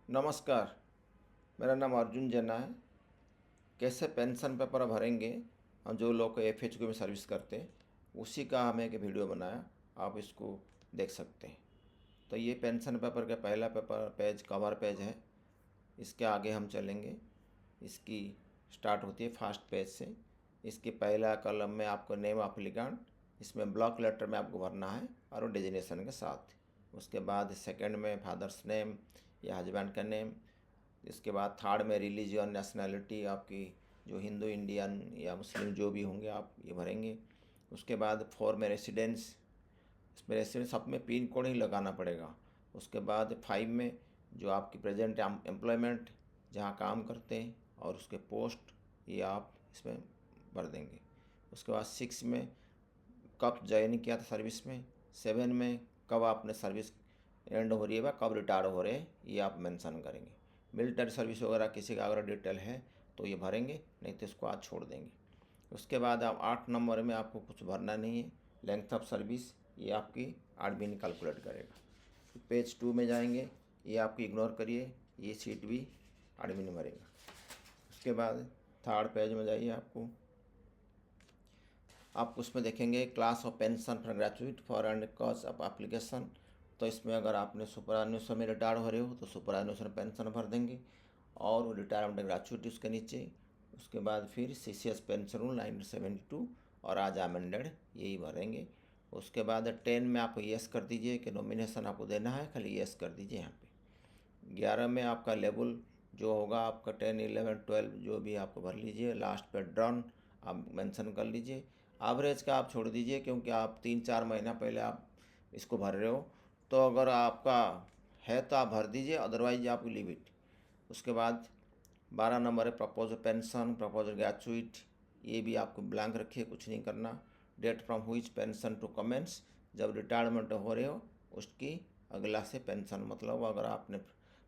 नमस्कार, मेरा नाम अर्जुन जेना है। कैसे पेंशन पेपर भरेंगे और जो लोग एफएचक्यू में सर्विस करते हैं, उसी का हमें एक वीडियो बनाया, आप इसको देख सकते हैं। तो ये पेंशन पेपर का पहला पेपर पेज कवर पेज है। इसके आगे हम चलेंगे। इसकी स्टार्ट होती है फर्स्ट पेज से। इसके पहला कॉलम में आपको नेम एप्लीकेंट, इसमें ब्लॉक लेटर में आपको भरना है और डेजिग्नेशन के साथ। उसके बाद सेकंड में फादर्स नेम या हस्बैंड का नेम। इसके बाद थर्ड में रिलीजियन नेशनैलिटी आपकी, जो हिंदू इंडियन या मुस्लिम जो भी होंगे आप ये भरेंगे। उसके बाद फोर में रेसिडेंस, इसमें रेसिडेंस सब में पिन कोड ही लगाना पड़ेगा। उसके बाद फाइव में जो आपकी प्रेजेंट एम्प्लॉयमेंट, जहाँ काम करते हैं और उसके पोस्ट, ये आप इसमें भर देंगे। उसके बाद सिक्स में कब ज्वाइन किया था सर्विस में। सेवन में कब आपने सर्विस एंड हो रही है, कब रिटायर हो रहे हैं, ये आप मेंशन करेंगे। मिलिट्री सर्विस वगैरह किसी का अगर डिटेल है तो ये भरेंगे, नहीं तो इसको आज छोड़ देंगे। उसके बाद आप 8 नंबर में आपको कुछ भरना नहीं है, लेंथ ऑफ सर्विस, ये आपकी एडमिन कैलकुलेट करेगा। पेज 2 में जाएंगे, ये आपकी इग्नोर करिए, ये सीट भी एडमिन भरेगा। उसके बाद थर्ड पेज में जाइए, आप उसमें देखेंगे class of pension for graduate for and cause of application. तो इसमें अगर आपने सुपरएनुएशन में रिटायर हो रहे हो तो सुपरएनुएशन पेंशन भर देंगे और रिटायरमेंट ग्रेजुएट उसके नीचे। उसके बाद फिर सीसीएस पेंशन रूल 1972 और आज अमेंडेड, यही भरेंगे। उसके बाद 10 में आप येस कर दीजिए कि नॉमिनेशन आपको देना है, खाली येस कर दीजिए यहाँ पे। 11 में आपका लेवल जो होगा आपका 10, 11, 12 जो भी आपको भर लीजिए। लास्ट पे डन आप मेंशन कर लीजिए। एवरेज का आप छोड़ दीजिए, क्योंकि आप 3-4 महीना पहले आप इसको भर रहे हो, तो अगर आपका है तो आप भर दीजिए, अदरवाइज आप लीव इट। उसके बाद 12 नंबर है प्रपोजल पेंशन, प्रपोजल ग्रेजुएट, ये भी आपको ब्लैंक रखिए, कुछ नहीं करना। Date from which pension to commence, जब रिटायरमेंट हो रहे हो उसकी अगला से पेंशन, मतलब अगर आपने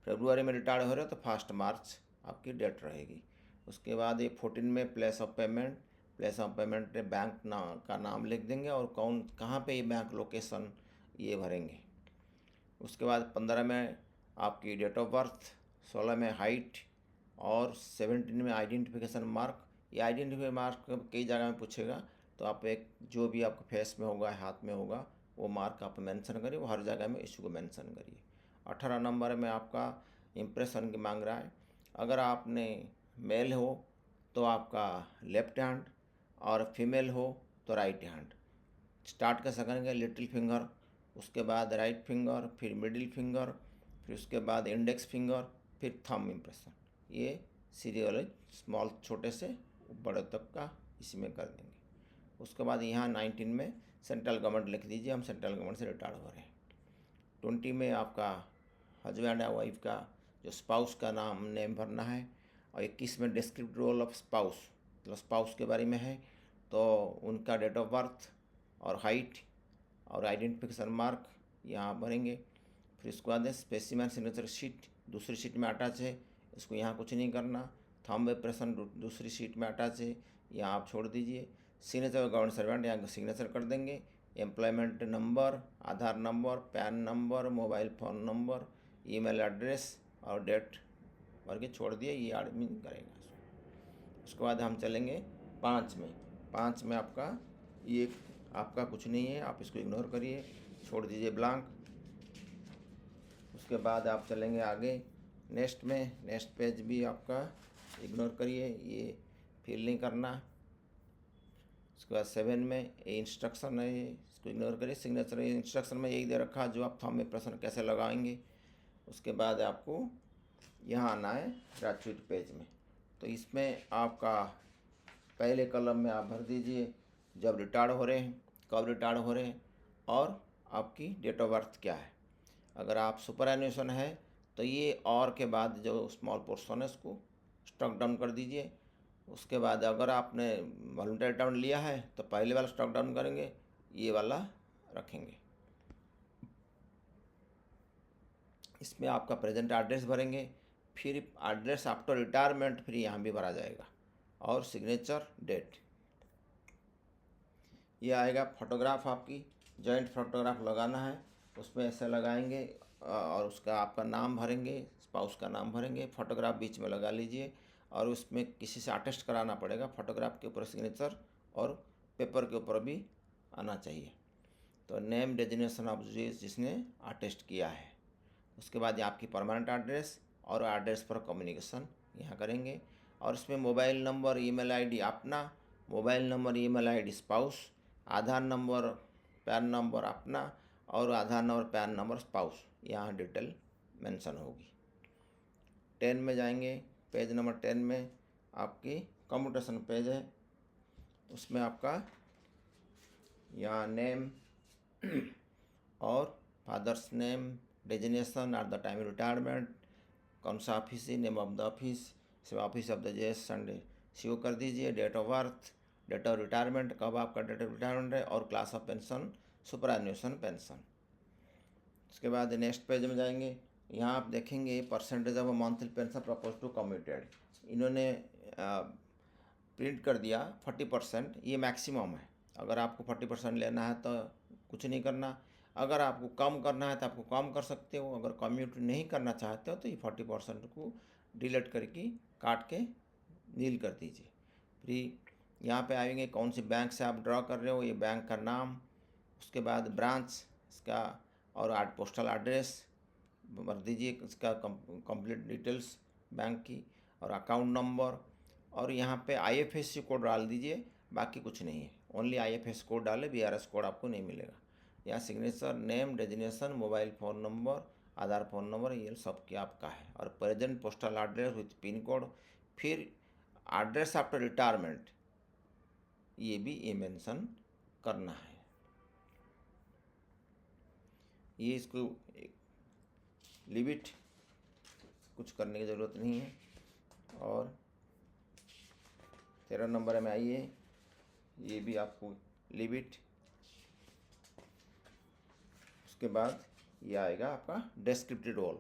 फरवरी में रिटायर हो रहे हो तो 1 मार्च आपकी डेट रहेगी। उसके बाद ये 14 में place of payment, place of payment में बैंक का नाम लिख देंगे और कौन कहाँ पे ये बैंक लोकेशन ये भरेंगे। उसके बाद 15 में आपकी डेट ऑफ बर्थ, 16 में हाइट और 17 में आइडेंटिफिकेशन मार्क। ये आइडेंटिफिकेशन मार्क कई जगह में पूछेगा, तो आप एक जो भी आपको फेस में होगा, हाथ में होगा, वो मार्क आप मेंशन करिए, वो हर जगह में इशू को मेंशन करिए। 18 नंबर में आपका इम्प्रेशन की मांग रहा है। अगर आपने मेल हो तो आपका लेफ्ट हैंड और फीमेल हो तो राइट हैंड। स्टार्ट कैसे करेंगे, लिटिल फिंगर, उसके बाद राइट फिंगर, फिर मिडिल फिंगर, फिर उसके बाद इंडेक्स फिंगर, फिर थंब इम्प्रेशन। ये सीरियल स्मॉल छोटे से बड़े तक का इसी में कर देंगे। उसके बाद यहाँ 19 में सेंट्रल गवर्नमेंट लिख दीजिए, हम सेंट्रल गवर्नमेंट से रिटायर हो रहे हैं। 20 में आपका हस्बैंड या वाइफ का जो स्पाउस का नाम नेम भरना है। और 21 में डिस्क्रिप्टिव रोल ऑफ स्पाउस, मतलब स्पाउस के बारे में है, तो उनका डेट ऑफ बर्थ और हाइट और आइडेंटिफिकेशन मार्क यहाँ भरेंगे। फिर उसके बाद स्पेसिमेन सिग्नेचर शीट दूसरी शीट में अटैच है, इसको यहाँ कुछ नहीं करना। थंब इम्प्रेशन दूसरी शीट में अटैच है, यहाँ आप छोड़ दीजिए। सिग्नेचर गवर्नमेंट सर्वेंट यहाँ सिग्नेचर कर देंगे। Employment number, Aadhaar number, PAN number, mobile phone number, email address और डेट भर के छोड़ दिए, ये आदमी करेगा। उसके बाद हम चलेंगे 5 में। 5 में आपका ये आपका कुछ नहीं है, आप इसको इग्नोर करिए, छोड़ दीजिए ब्लैंक। उसके बाद आप चलेंगे आगे नेक्स्ट में। नेक्स्ट पेज भी आपका इग्नोर करिए, ये फिल नहीं करना। उसके बाद 7 में ये इंस्ट्रक्शन है, इसको इग्नोर करिए। सिग्नेचर इंस्ट्रक्शन में यही दे रखा जो आप थंब इम्प्रेशन कैसे लगाएंगे। उसके बाद आपको यहाँ आना है ग्रेजुएट पेज में। तो इसमें आपका पहले कॉलम में आप भर दीजिए जब रिटायर हो रहे हैं, कब रिटायर हो रहे हैं और आपकी डेट ऑफ बर्थ क्या है। अगर आप सुपरएनुएशन है तो ये और के बाद जो स्मॉल पोर्शन है उसको स्टॉक डाउन कर दीजिए। उसके बाद अगर आपने वॉलंटरी रिटायरमेंट लिया है तो पहले वाला स्टॉक डाउन करेंगे, ये वाला रखेंगे। इसमें आपका प्रेजेंट एड्रेस भरेंगे, फिर एड्रेस आफ्टर रिटायरमेंट फिर यहाँ भी भरा जाएगा और सिग्नेचर डेट। ये आएगा फोटोग्राफ, आपकी जॉइंट फोटोग्राफ लगाना है, उसमें ऐसे लगाएंगे और उसका आपका नाम भरेंगे, स्पाउस का नाम भरेंगे, फोटोग्राफ बीच में लगा लीजिए और उसमें किसी से अटेस्ट कराना पड़ेगा। फोटोग्राफ के ऊपर सिग्नेचर और पेपर के ऊपर भी आना चाहिए। तो नेम डेजिग्नेशन ऑफ जिसने अटेस्ट किया है। उसके बाद ये आपकी परमानेंट एड्रेस और एड्रेस पर कम्युनिकेशन यहाँ करेंगे। और इसमें मोबाइल नंबर, ईमेल आईडी अपना, mobile number, email ID spouse, Aadhaar number, PAN number अपना और Aadhaar number, PAN number spouse, यहाँ डिटेल मेंशन होगी। 10 में जाएंगे, पेज नंबर 10 में आपकी कम्यूटेशन पेज है। उसमें आपका यहाँ नेम और father's name, designation at the time retirement, कौन सा ऑफिस है, name of the office, office of the जेस संडे सी कर दीजिए। Date of birth, date of retirement, कब आपका डेट ऑफ रिटायरमेंट है, और class of pension, superannuation pension. उसके बाद नेक्स्ट पेज में जाएंगे, यहाँ आप देखेंगे percentage of monthly pension propose to commuted. इन्होंने प्रिंट कर दिया 40%, ये मैक्सिमम है। अगर आपको 40% लेना है तो कुछ नहीं करना, अगर आपको कम करना है तो आपको कम कर सकते हो। अगर कम्यूट नहीं करना चाहते हो तो ये 40% को डिलीट करके काट के नील कर दीजिए। फिर यहाँ पे आएंगे कौन सी बैंक से आप ड्रॉ कर रहे हो, ये बैंक का नाम, उसके बाद ब्रांच इसका और पोस्टल एड्रेस भर दीजिए, इसका कंप्लीट डिटेल्स बैंक की और अकाउंट नंबर, और यहाँ पे IFSC कोड डाल दीजिए। बाकी कुछ नहीं है, ओनली IFSC कोड डाले, BRS कोड आपको नहीं मिलेगा। यहाँ signature, name, designation, mobile phone number, Aadhaar phone number, ये सब क्या आपका है। और present postal address with pin code, फिर एड्रेस आफ्टर रिटायरमेंट, ये भी ये मेंशन करना है। ये इसको लीव इट, कुछ करने की ज़रूरत नहीं है। और 13 नंबर में आइए, ये भी आपको लीव इट। उसके बाद ये आएगा आपका descriptive role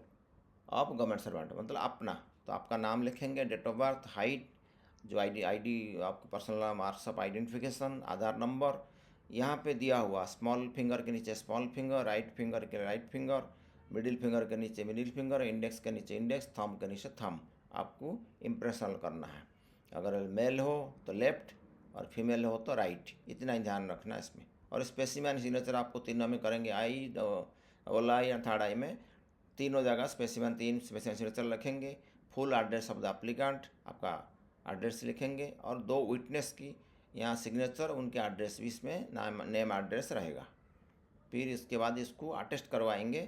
of government servant, मतलब अपना। तो आपका नाम लिखेंगे, डेट ऑफ बर्थ, हाइट, जो आईडी आपको personal marks of identification, Aadhaar number, यहाँ पे दिया हुआ स्मॉल फिंगर के नीचे स्मॉल फिंगर, राइट फिंगर के राइट फिंगर, मिडिल फिंगर के नीचे मिडिल फिंगर, इंडेक्स के नीचे इंडेक्स, थंब के नीचे थंब, आपको इम्प्रेशन करना है। अगर मेल हो तो लेफ्ट और फीमेल हो तो राइट, इतना ही ध्यान रखना है इसमें। और स्पेसिमेन सिग्नेचर आपको तीनों में करेंगे, आई, डबल आई या थर्ड आई में, तीनों जगह स्पेसिमेन, 3 स्पेसिमेन सिग्नेचर रखेंगे। Full address of the applicant, आपका एड्रेस लिखेंगे, और 2 विटनेस की यहाँ सिग्नेचर, उनके एड्रेस भी इसमें नेम एड्रेस रहेगा। फिर इसके बाद इसको अटेस्ट करवाएंगे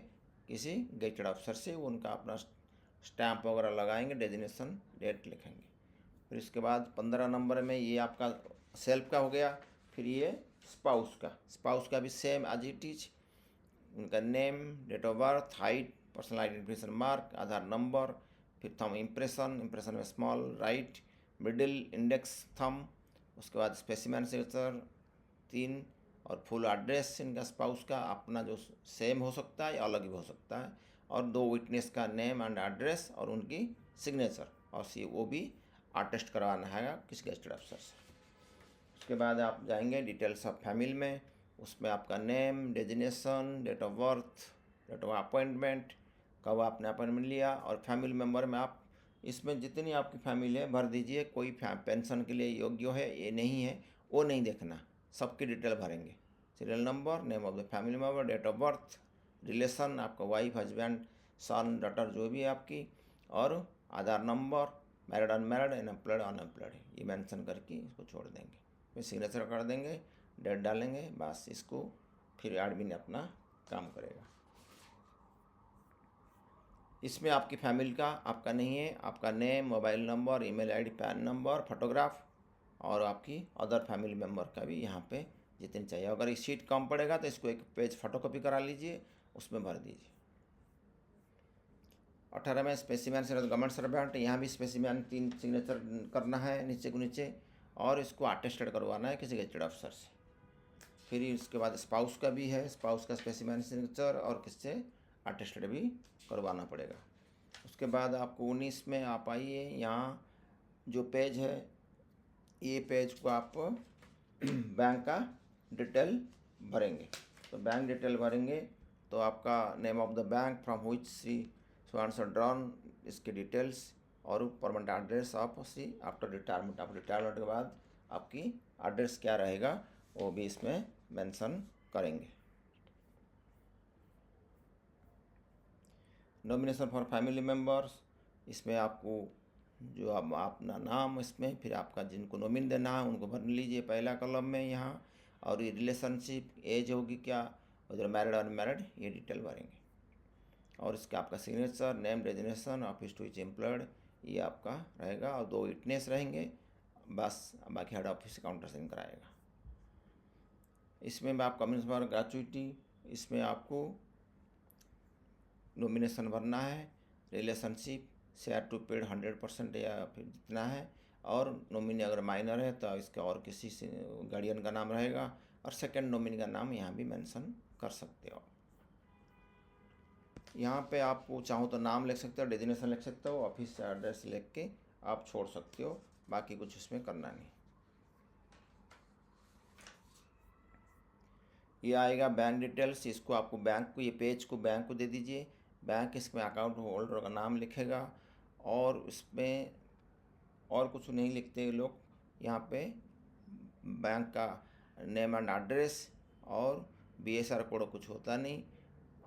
किसी गेजेटेड अफसर से, उनका अपना स्टैम्प वगैरह लगाएंगे, डेजिग्नेशन डेट लिखेंगे। फिर इसके बाद 15 नंबर में ये आपका सेल्फ का हो गया। फिर ये स्पाउस का भी सेम एज इट इज, उनका name, date of birth, height, personal identification mark, Aadhaar number, फिर थंब इम्प्रेशन में small, right, middle, index, thumb, उसके बाद स्पेसिमेन सिग्नेचर 3, और फुल एड्रेस इनका स्पाउस का अपना जो सेम हो सकता है या अलग भी हो सकता है, और 2 विटनेस का नेम एंड एड्रेस और उनकी सिग्नेचर, और वो भी अटेस्ट करवाना है किस गेजेटेड अफसर से। उसके बाद आप जाएंगे डिटेल्स ऑफ फैमिली में, उसमें आपका name, designation, date of birth, date of appointment, कब आपने अपॉइंटमेंट लिया, और फैमिली मेम्बर में आप इसमें जितनी आपकी फैमिली है भर दीजिए। कोई पेंशन के लिए योग्य है ये नहीं है वो नहीं देखना, सबकी डिटेल भरेंगे। Serial number, name of the family member, date of birth, relation, आपका वाइफ, हस्बैंड, सन, डॉटर जो भी आपकी, और Aadhaar number, married, unmarried, unemployed, unemployed, ये मेंशन करके इसको छोड़ देंगे। फिर सिग्नेचर कर देंगे, डेट डालेंगे, बस इसको फिर एडमिन अपना काम करेगा। इसमें आपकी फैमिली का आपका नहीं है, आपका name, mobile number, email ID, pan number, photograph, और आपकी अदर फैमिली मेम्बर का भी यहाँ पे जितनी चाहिए। अगर इस शीट कम पड़ेगा तो इसको एक पेज फोटोकॉपी करा लीजिए, उसमें भर दीजिए। 18 में स्पेसिमेन से गवर्नमेंट सर्वेंट, यहाँ भी स्पेसिमेन 3 सिग्नेचर करना है नीचे को नीचे, और इसको अटेस्टेड करवाना है किसी गेजेटेड अफसर से। फिर इसके बाद स्पाउस का भी है, स्पाउस का स्पेसिमेन सिग्नेचर और किससे अटेस्टेड भी करवाना पड़ेगा। उसके बाद आपको 19 में आप आइए, यहाँ जो पेज है ये पेज को आप बैंक का डिटेल भरेंगे। तो बैंक डिटेल भरेंगे तो आपका name of the bank from which see so drawn, इसके डिटेल्स, और permanent address of see after retirement. आप रिटायरमेंट के बाद आपकी एड्रेस क्या रहेगा वो भी इसमें मेंशन करेंगे। नॉमिनेशन फॉर फैमिली मेम्बर्स, इसमें आपको जो आप अपना नाम, इसमें फिर आपका जिनको नॉमिन देना है उनको भर लीजिए पहला कॉलम में यहाँ, और ये रिलेशनशिप, एज होगी क्या, उधर मैरिड और अनमैरिड, ये डिटेल भरेंगे। और इसका आपका signature, name, designation, office to which employed, ये आपका रहेगा, और 2 विटनेस रहेंगे, बस बाकी हेड ऑफिस काउंटर साइन कराएगा। इसमें भी आप कम्युनिस्ट फॉर ग्रेचुइटी, इसमें आपको नॉमिनेशन भरना है, रिलेशनशिप, शेयर टू पेड 100% या फिर जितना है, और नॉमिनी अगर माइनर है तो इसका और किसी से गार्डियन का नाम रहेगा, और सेकंड नॉमिनी का नाम यहाँ भी मेंशन कर सकते हो। यहाँ पे आपको चाहो तो नाम लिख सकते हो, डेजिग्नेशन लिख सकते हो, ऑफिस एड्रेस लिख के आप छोड़ सकते हो, बाकी कुछ इसमें करना नहीं। ये आएगा बैंक डिटेल्स, इसको आपको बैंक को, ये पेज को बैंक को दे दीजिए। बैंक इसमें अकाउंट होल्डर का नाम लिखेगा, और इसमें और कुछ नहीं लिखते ये लोग, यहाँ पे बैंक का नेम एंड एड्रेस, और BSR कोड कुछ होता नहीं,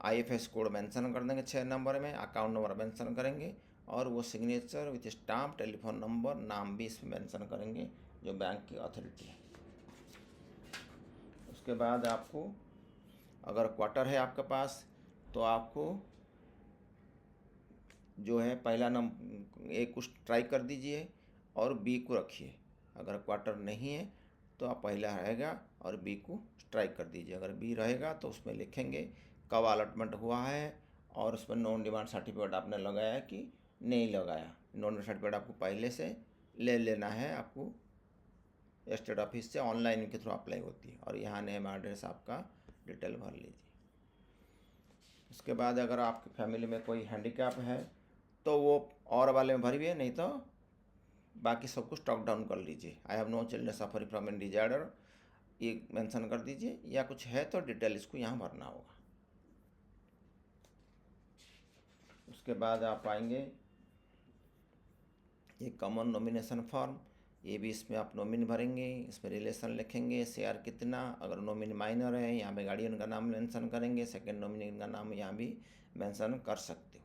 IFS कोड मेंशन कर देंगे 6 नंबर में, अकाउंट नंबर मेंशन करेंगे, और वो signature with stamp, telephone number, नाम भी इसमें मेंशन करेंगे जो बैंक की अथॉरिटी है। उसके बाद आपको अगर क्वार्टर है आपके पास तो आपको जो है पहला नंबर A को स्ट्राइक कर दीजिए और B को रखिए। अगर क्वार्टर नहीं है तो आप पहला रहेगा और B को स्ट्राइक कर दीजिए। अगर B रहेगा तो उसमें लिखेंगे कब अलॉटमेंट हुआ है, और उसमें नॉन डिमांड सर्टिफिकेट आपने लगाया कि नहीं लगाया। नॉन डिमांड सर्टिफिकेट आपको पहले से ले लेना है, आपको स्टेट ऑफिस से ऑनलाइन के थ्रू अप्लाई होती है। और यहाँ नेम एड्रेस आपका डिटेल भर लीजिए। उसके बाद अगर आपकी फैमिली में कोई हैंडीकैप है तो वो और वाले में भरिए, नहीं तो बाकी सब कुछ टॉक डाउन कर लीजिए। I have no children suffering from any disorder, ये मेंशन कर दीजिए, या कुछ है तो डिटेल इसको यहाँ भरना होगा। उसके बाद आप आएंगे ये कॉमन नॉमिनेशन फॉर्म, ये भी इसमें आप नॉमिनी भरेंगे, इसमें रिलेशन लिखेंगे, शेयर कितना, अगर नॉमिनी माइनर है यहाँ पे गार्डियन का नाम मेंशन करेंगे, सेकंड नॉमिनी का नाम यहाँ भी मेंशन कर सकते हो।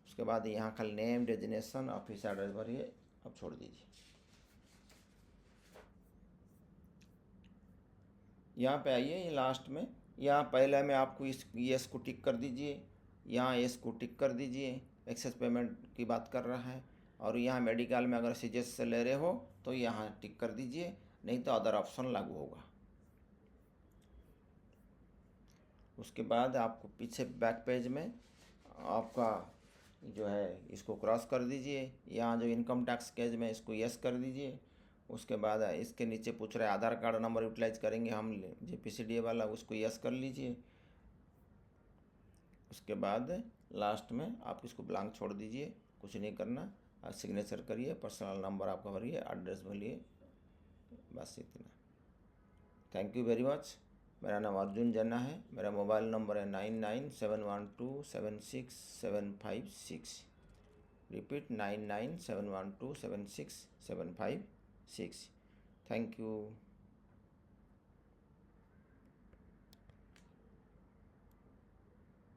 उसके बाद यहाँ खाली नेम, डेजिग्नेशन, ऑफिस एड्रेस भरिए, अब छोड़ दीजिए। यहाँ पे आइए, ये लास्ट में यहाँ पहले में आपको इस येस को टिक कर दीजिए, यहाँ येस को टिक कर दीजिए, एक्सेस पेमेंट की बात कर रहा है। और यहाँ मेडिकल में अगर सीजेस से ले रहे हो तो यहाँ टिक कर दीजिए, नहीं तो अदर ऑप्शन लागू होगा। उसके बाद आपको पीछे बैक पेज में आपका जो है इसको क्रॉस कर दीजिए, यहाँ जो इनकम टैक्स केज में इसको यस कर दीजिए। उसके बाद इसके नीचे पूछ रहा है आधार कार्ड नंबर यूटिलाइज करेंगे हम JPCDA वाला, उसको यस कर लीजिए। उसके बाद लास्ट में आप इसको ब्लैंक छोड़ दीजिए, कुछ नहीं करना, सिग्नेचर करिए, पर्सनल नंबर आपका भरिए, एड्रेस भरिए, बस इतना। Thank you very much. मेरा नाम अर्जुन जन्ना है, मेरा मोबाइल नंबर है 9971276756। रिपीट 9971276756। Thank you.